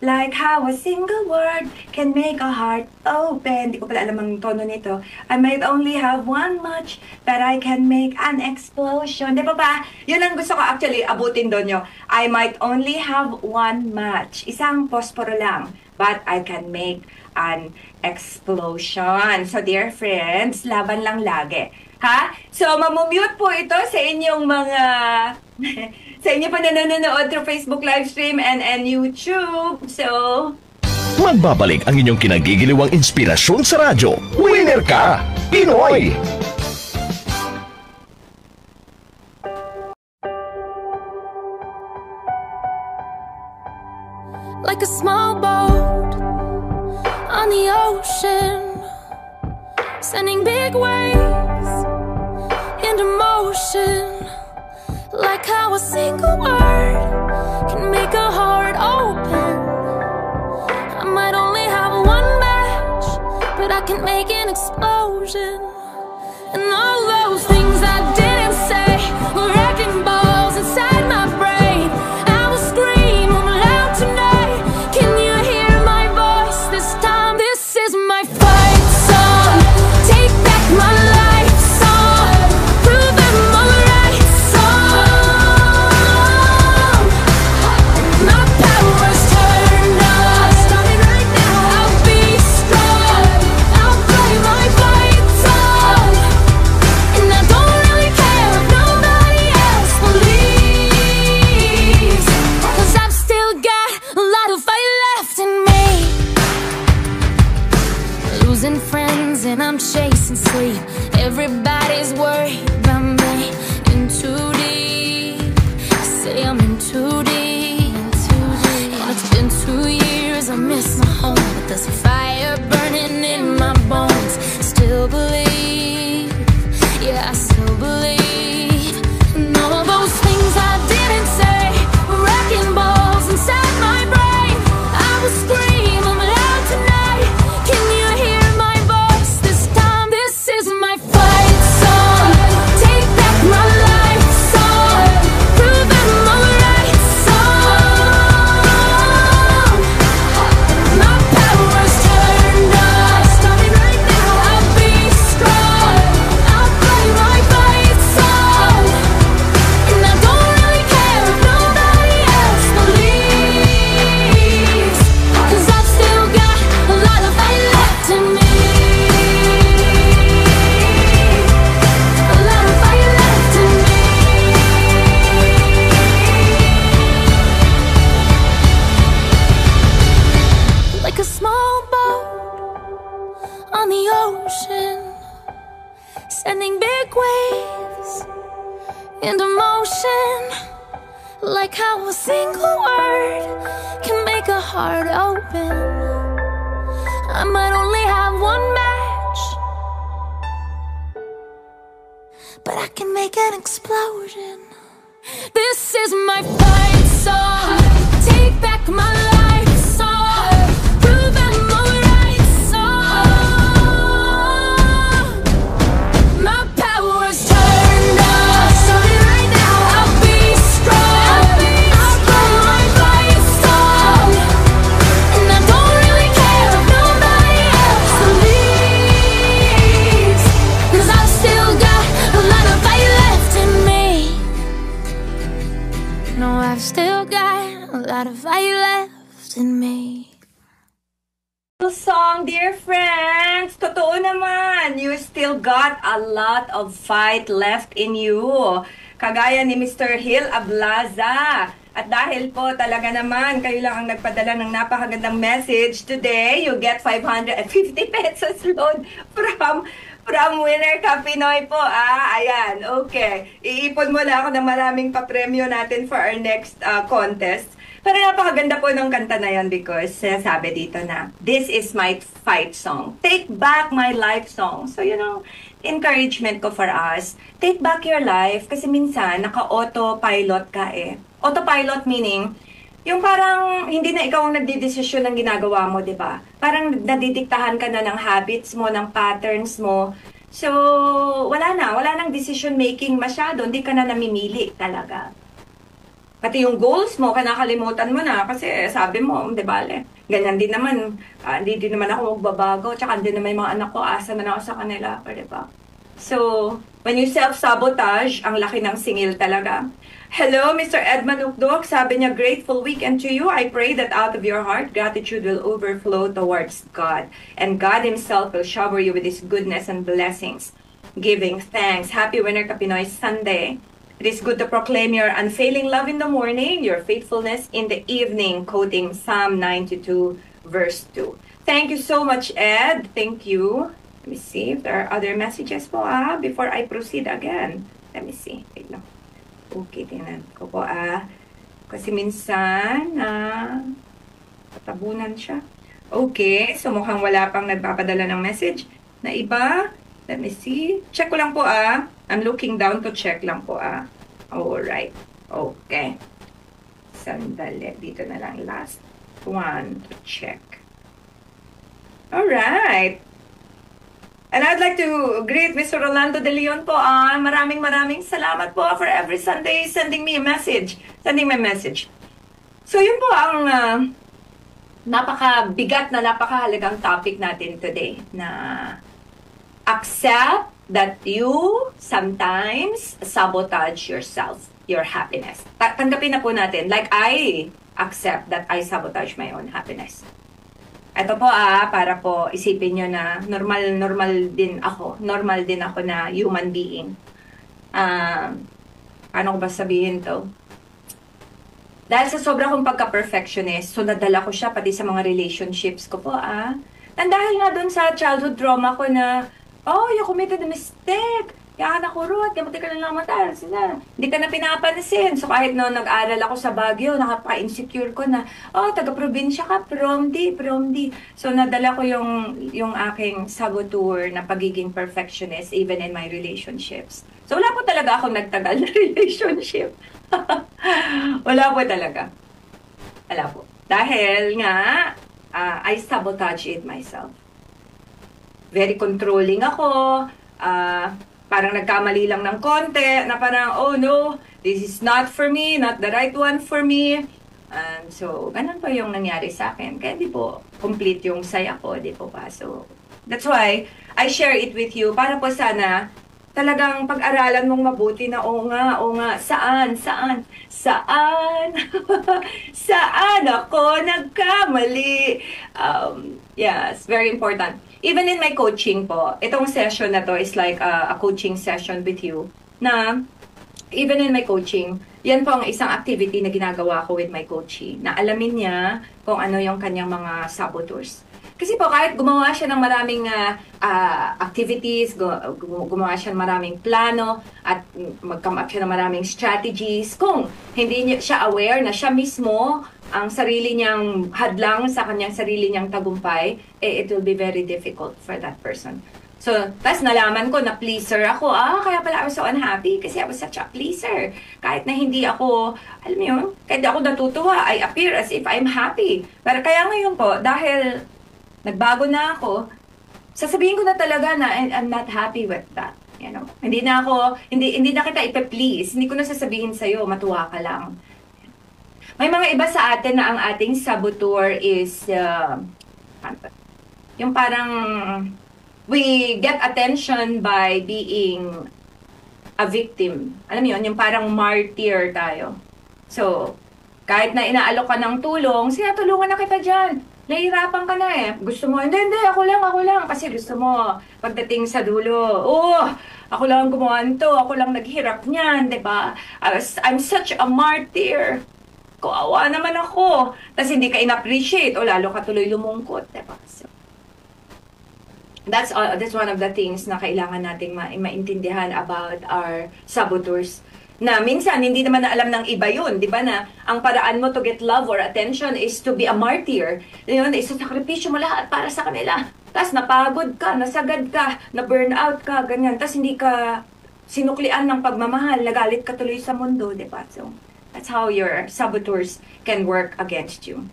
Like how a single word can make a heart open. Di ko pala alam ang tono nito. I might only have one match, but I can make an explosion. Di ba ba? Yun ang gusto ko actually abutin doon nyo. I might only have one match. Isang posporo lang, but I can make an explosion. So dear friends, laban lang lagi. Ha? So mamumute po ito sa inyong mga... sa inyo pa nanonood through Facebook livestream and YouTube. So, magbabalik ang inyong kinagigiliwang inspirasyon sa radyo. Winner ka! Pinoy! Like a small boat on the ocean, sending big waves into motion. Like how a single word can make a heart open. I might only have one match, but I can make an explosion. And all those things I didn't say were wrecking balls inside my brain. I will scream loud tonight. Can you hear my voice this time? This is my fight song. Take back my life song. Prove I'm alright song. My power's turned on. Starting right now. I'll be strong. I'll play my fight song. And I don't really care if nobody else believes, 'cause I've still got a lot of fight left in me. Losing friends and I'm chasing sleep. Everybody's worried about me. In too deep. Say I'm in too deep. And it's been 2 years, I miss my home, but there's a fire burning in my bones. Still believe, yeah, I still believe. And all those things I didn't say were wrecking balls inside my brain. I will scream loud tonight. Can you hear my voice this time? This is my fight song. Take back my life song. Prove I'm alright song. My power's turned on the ocean, sending big waves into motion. Like how a single word can make a heart open. I might only have one match, but I can make an explosion. This is my fight song. Take back my life song. Prove I'm alright song. My power's turned up. Starting right now. I'll be strong. I'll blow my fight song. And I don't really care if nobody else believes, 'cause I've still got a lot of fight left in me. No, I've still got a lot of fire left in me. Song, dear friends, totoo naman, you still got a lot of fight left in you. Kagaya ni Mr. Hill Ablaza. At dahil po talaga naman, kayo lang ang nagpadala ng napakagandang message today, you get 550 pesos loan from Winner Ka Pinoy po. Ayan, okay. Iipon mo lang ako ng maraming papremyo natin for our next contest. Pero napakaganda po ng kanta na yan because sinasabi dito na, this is my fight song. Take back my life song. So, yun ang encouragement ko for us. Take back your life kasi minsan naka-autopilot ka eh. Autopilot meaning, yung parang hindi na ikaw ang nagdidesisyon ng ginagawa mo, di ba? Parang nadidiktahan ka na ng habits mo, ng patterns mo. So, wala nang decision making masyado. Hindi ka na namimili talaga. Pati yung goals mo, kinakalimutan mo na kasi sabi mo, di ba, ganyan din naman, hindi din naman ako magbabago, tsaka hindi naman yung mga anak ko, asa na ako sa kanila, di ba? So, when you self-sabotage, ang laki ng singil talaga. Hello, Mr. Edmund Ukdok, sabi niya, grateful weekend to you. I pray that out of your heart, gratitude will overflow towards God. And God Himself will shower you with His goodness and blessings. Giving thanks. Happy Winner Ka Pinoy Sunday. It is good to proclaim your unfailing love in the morning, your faithfulness in the evening, quoting Psalm 92, verse 2. Thank you so much, Ed. Thank you. Let me see if there are other messages po, before I proceed again. Let me see. Wait lang. Okay, tingnan ko po, kasi minsan, patabunan siya. Okay, so mukhang wala pang nagpapadala ng message na iba. Let me see. Check ko lang po, I'm looking down to check lang po, Alright. Okay. Sandali. Dito na lang. Last one to check. Alright. And I'd like to greet Mr. Rolando De Leon po. Maraming salamat po for every Sunday sending me a message. Sending me a message. So, yun po ang napakabigat na napakahalagang topic natin today na accept that you sometimes sabotage yourself, your happiness. Tanggapin na po natin. Like I accept that I sabotage my own happiness. Ito po para po isipin nyo na normal din ako. Normal din ako na human being. Paano ko ba sabihin to? Dahil sa sobra kong pagka-perfectionist, so nadala ko siya pati sa mga relationships ko po dahil nga dun sa childhood trauma ko na you committed a mistake. Kaya ka nakurot, kaya ka na lang matal. Hindi ka na pinapansin. So kahit no, nag-aral ako sa Baguio, nakapa-insecure ko na, taga-probinsya ka, promdi. So nadala ko yung aking saboteur na pagiging perfectionist even in my relationships. So wala po talaga akong nagtagal na relationship. Wala po talaga. Wala po. Dahil nga, I sabotage it myself. Very controlling ako. Parang nagkamali lang ng konti, na parang, oh no, this is not for me, not the right one for me. And so, ganun po yung nangyari sa akin. Kaya di po complete yung saya ko, di po pa. So, that's why I share it with you para po sana talagang pag-aralan mong mabuti na oo nga, saan saan ako nagkamali. Yes, very important. Even in my coaching po, itong session na to is like a coaching session with you na even in my coaching, yan po ang isang activity na ginagawa ko with my coachee, na alamin niya kung ano yung kanyang mga saboteurs. Kasi po, kahit gumawa siya ng maraming activities, gumawa siya ng maraming plano, at mag-come up siya ng maraming strategies, kung hindi siya aware na siya mismo ang sarili niyang hadlang sa kanyang sarili niyang tagumpay, it will be very difficult for that person. So, tas nalaman ko na pleaser ako. Kaya pala I was so unhappy kasi I was such a pleaser. Kahit na hindi ako, alam mo yun, kahit ako natutuwa, I appear as if I'm happy. Pero kaya ngayon po, dahil nagbago na ako, sasabihin ko na talaga na I'm not happy with that. You know? Hindi na kita ipe-please. Hindi ko na sasabihin sa'yo, matuwa ka lang. May mga iba sa atin na ang ating saboteur is, yung parang, we get attention by being a victim. Alam mo yun, yung parang martyr tayo. So, kahit na inaalok ka ng tulong, sinatulungan na kita dyan. Nahihirapan ka na eh. Gusto mo, hindi, ako lang. Kasi gusto mo, pagdating sa dulo, ako lang gumawa nito, ako lang naghirap niyan, diba? I'm such a martyr. Kawawa naman ako. Tapos hindi ka in-appreciate, o lalo ka tuloy lumungkot, diba? So, that's one of the things na kailangan nating maintindihan about our saboteurs. Na minsan, hindi naman na alam ng iba yun, di ba, na ang paraan mo to get love or attention is to be a martyr. Yun, isasakripisyo mo lahat para sa kanila. Tapos napagod ka, nasagad ka, na-burn out ka, ganyan. Tapos hindi ka sinuklian ng pagmamahal, nagalit ka tuloy sa mundo, di ba? So, that's how your saboteurs can work against you.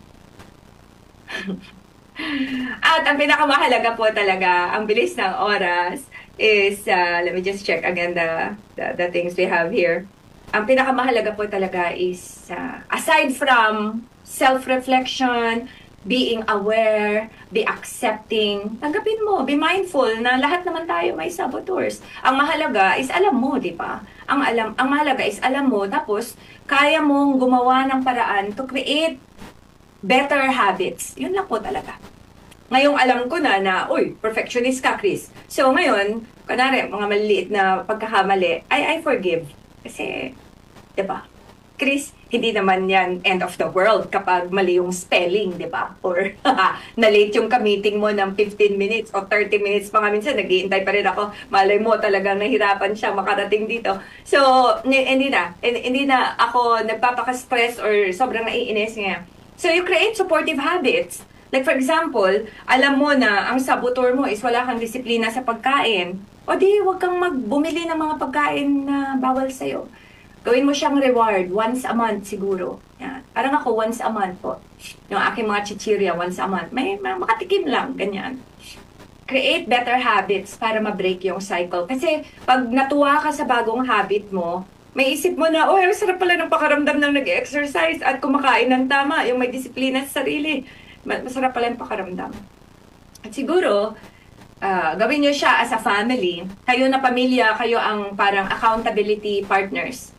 At ang pinakamahalaga po talaga, ang bilis ng oras, is, let me just check again the things we have here. Ang pinakamahalaga po talaga is, aside from self-reflection, being aware, be accepting, tanggapin mo, be mindful na lahat naman tayo may saboteurs. Ang mahalaga is alam mo, di ba? Ang mahalaga is alam mo, tapos kaya mong gumawa ng paraan to create better habits. Yun lang po talaga. Ngayong alam ko na, perfectionist ka, Chris. So ngayon, kunwari, mga maliliit na pagkakamali, I forgive. Kasi, diba? Chris, hindi naman yan end of the world kapag mali yung spelling, diba? Or na-late yung ka-meeting mo ng 15 minutes o 30 minutes pa nga minsan, nag-iintay pa rin ako. Malay mo talagang nahirapan siya makarating dito. So, hindi na ako nagpapaka-stress or sobrang naiinis niya. So, you create supportive habits. Like, for example, alam mo na ang saboteur mo is wala kang disiplina sa pagkain. O di, huwag kang bumili ng mga pagkain na bawal sa'yo. Gawin mo siyang reward once a month siguro. Yan. Parang ako once a month po. Yung aking mga chichirya once a month. May makatikim lang, ganyan. Create better habits para ma-break yung cycle. Kasi pag natuwa ka sa bagong habit mo, may isip mo na, ang sarap pala ng pakaramdam ng nag-exercise at kumakain ng tama, yung may disiplina sa sarili. Masarap pala yung pakaramdam. At siguro, gawin nyo siya as a family. Kayo na pamilya, kayo ang parang accountability partners.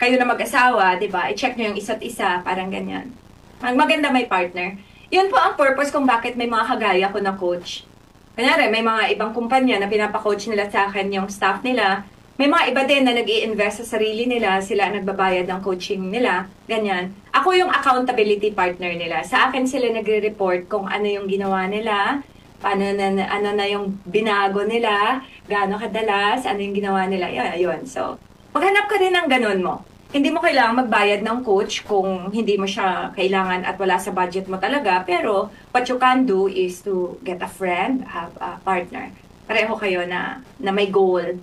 Kayo na mag-asawa, di ba? I-check nyo yung isa't isa, parang ganyan. Ang maganda may partner. Yun po ang purpose kung bakit may mga kagaya ko na coach. Kanyari, may mga ibang kumpanya na pinapa-coach nila sa akin yung staff nila. May mga iba din na nag-i-invest sa sarili nila, sila ang nagbabayad ng coaching nila, ganyan. Ako yung accountability partner nila. Sa akin sila nagre-report kung ano yung ginawa nila, ano na yung binago nila, gaano kadalas, ano yung ginawa nila, yun. So, maghanap ka rin ng ganun mo. Hindi mo kailangan magbayad ng coach kung hindi mo siya kailangan at wala sa budget mo talaga, pero what you can do is to get a friend, have a partner. Pareho kayo na may goal.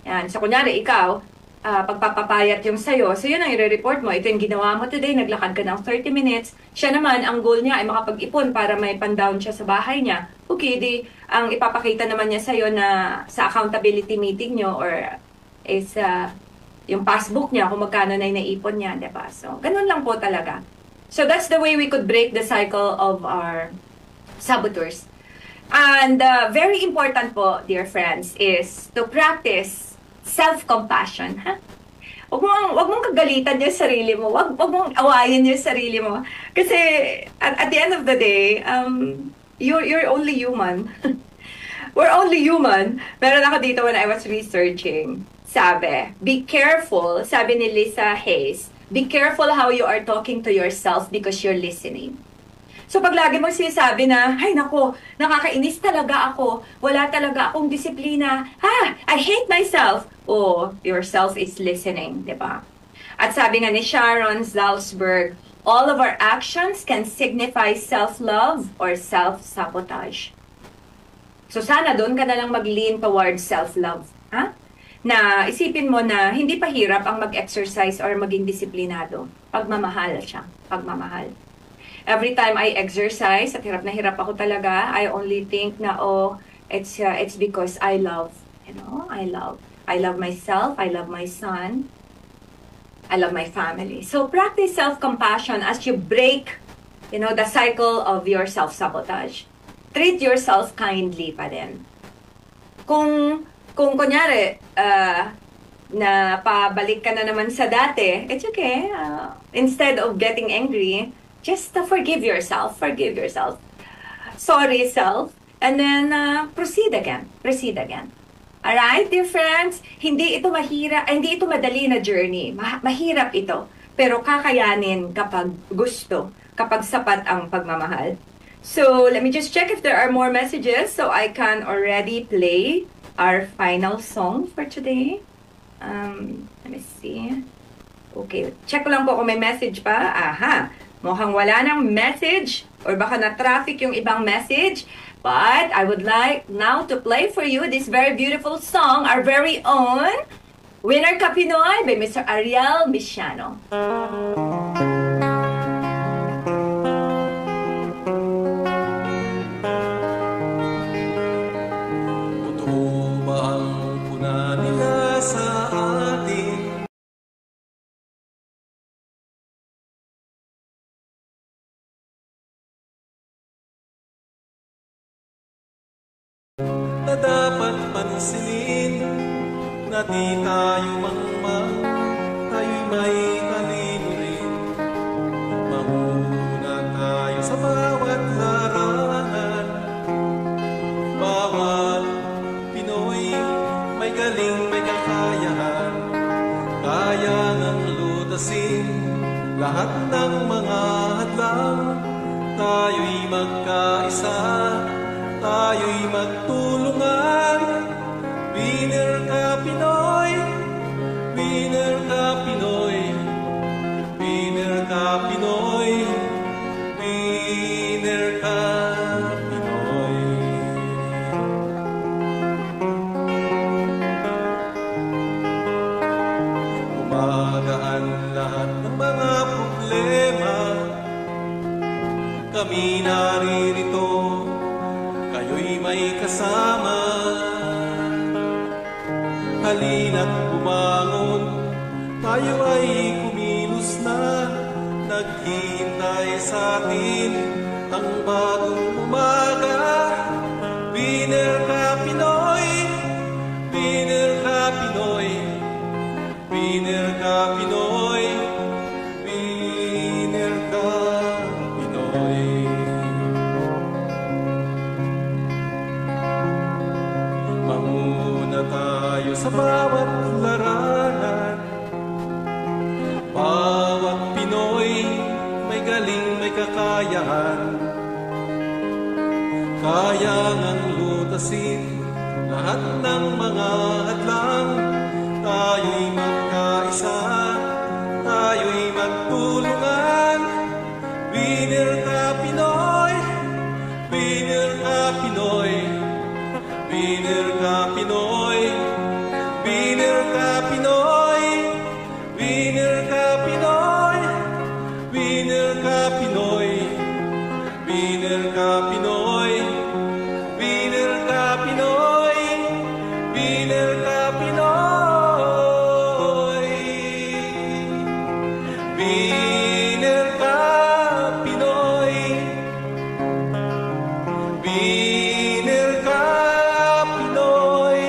Yan. So, kunyari, ikaw, pagpapapayat yung sayo, so yun ang i-report mo. Ito yung ginawa mo today, naglakad ka ng 30 minutes. Siya naman, ang goal niya ay makapag-ipon para may pan-down siya sa bahay niya. Okay, di, ang ipapakita naman niya sa'yo na sa accountability meeting nyo or is yung passbook niya kung magkano na naipon niya, diba? So, ganun lang po talaga. So, that's the way we could break the cycle of our saboteurs. And very important po, dear friends, is to practice self-compassion. Wag mong kagalitan yung sarili mo. Wag mong awayin yung sarili mo. Kasi at the end of the day, you're only human. We're only human. Meron ako dito when I was researching. Sabi, be careful, sabi ni Lisa Hayes, be careful how you are talking to yourself because you're listening. So pag lagi mo sinasabi na, ay nako, nakakainis talaga ako, wala talaga akong disiplina, I hate myself. Oh, yourself is listening, di ba? At sabi nga ni Sharon Salzberg, all of our actions can signify self-love or self-sabotage. So sana doon ka na lang mag-lean towards self-love. Ha? Na isipin mo na hindi pa hirap ang mag-exercise or maging disiplinado. Pagmamahal siya. Pagmamahal. Every time I exercise, at hirap na hirap ako talaga, I only think na, it's because I love. You know, I love myself, I love my son, I love my family. So practice self-compassion as you break, the cycle of your self-sabotage. Treat yourself kindly pa din. Kung kunyari, na pabalik ka na naman sa dati, it's okay. Instead of getting angry, just forgive yourself. Forgive yourself. Sorry, self. And then, proceed again. Proceed again. Alright, dear friends? Hindi ito madali na journey. Mahirap ito. Pero kakayanin kapag gusto, kapag sapat ang pagmamahal. So, let me just check if there are more messages so I can already play our final song for today. Let me see. Okay, check lang po kung may message pa. Aha, mukhang wala nang message or baka na-traffic yung ibang message. But I would like now to play for you this very beautiful song, our very own Winner Ka Pinoy by Mr. Ariel Misiano. Na dapat pansinin na di tayo mangmang, tayo'y may talino rin. Mahuna tayo sa bawat larangan. Bawat Pinoy may galing, may kakayahan. Kaya nang lutasin lahat ng mga hadlang. Tayo'y magkaisa, tayo'y magtulungan. Winner ka Pinoy, winner ka Pinoy, winner ka Pinoy, winner ka Pinoy. Gumagaan lahat ng mga problema. Kami naririto, kayo'y may kasama. Halina't bumangon, tayo ay kumilos na. Naghihintay sa atin ang bagong umaga. Winner ka Pinoy, winner ka Pinoy, winner ka Pinoy, winner ka Pinoy. Manguna tayo sa bawat larangan. Bawat Pinoy may galing, may kakayahan. Kaya ngang lutasin lahat ng mga hadlang. Tayo'y magkaisa, tayo'y magtulungan. Winner ka Pinoy, winner ka Pinoy, winner ka Pinoy, winner ka Pinoy, winner ka Pinoy, winner ka Pinoy, winner ka Pinoy, winner ka Pinoy, winner ka Pinoy, winner ka Pinoy, winner ka Pinoy.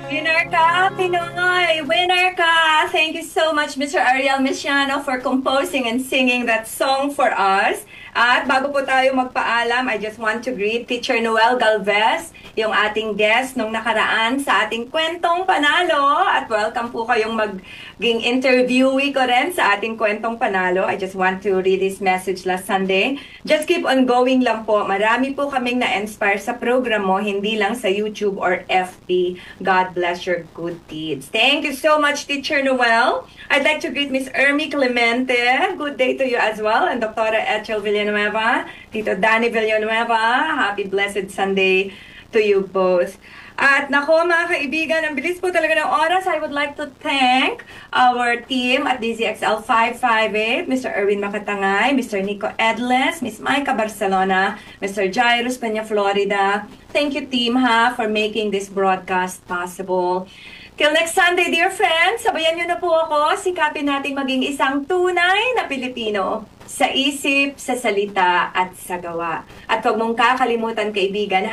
Winner ka, Pinoy! Winner ka! Thank you so much, Mr. Ariel Mesiano, for composing and singing that song for us. At bago po tayo magpaalam, I just want to greet Teacher Noel Galvez, yung ating guest nung nakaraan sa ating Kwentong Panalo. At welcome po kayong maging interviewee ko rin sa ating Kwentong Panalo. I just want to read this message last Sunday. Just keep on going lang po. Marami po kaming na-inspire sa program mo, hindi lang sa YouTube or FB. God bless your good deeds. Thank you so much, Teacher Noel. I'd like to greet Miss Ermi Clemente. Good day to you as well. And Dr. Ethel Villanueva, Tito Danny Villanueva. Happy blessed Sunday to you both. At nako mga kaibigan, ang bilis po talaga ng oras. I would like to thank our team at DZXL 558, Mr. Erwin Makatangay, Mr. Nico Edles, Miss Maika Barcelona, Mr. Jairus Peña Florida. Thank you team for making this broadcast possible. Till next Sunday, dear friends, sabayan nyo na po ako. Sikapin natin maging isang tunay na Pilipino sa isip, sa salita, at sa gawa. At huwag mong kakalimutan, kaibigan,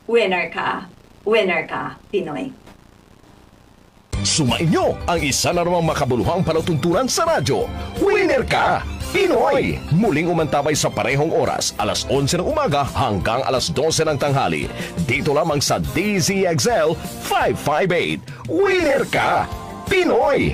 winner ka. Winner ka, Pinoy. Sumainyo ang isa na namang makabuluhang palatuntunan sa radyo. Winner ka, Pinoy! Muling umantabay sa parehong oras, alas 11 ng umaga hanggang alas 12 ng tanghali. Dito lamang sa DZXL 558. Winner ka, Pinoy!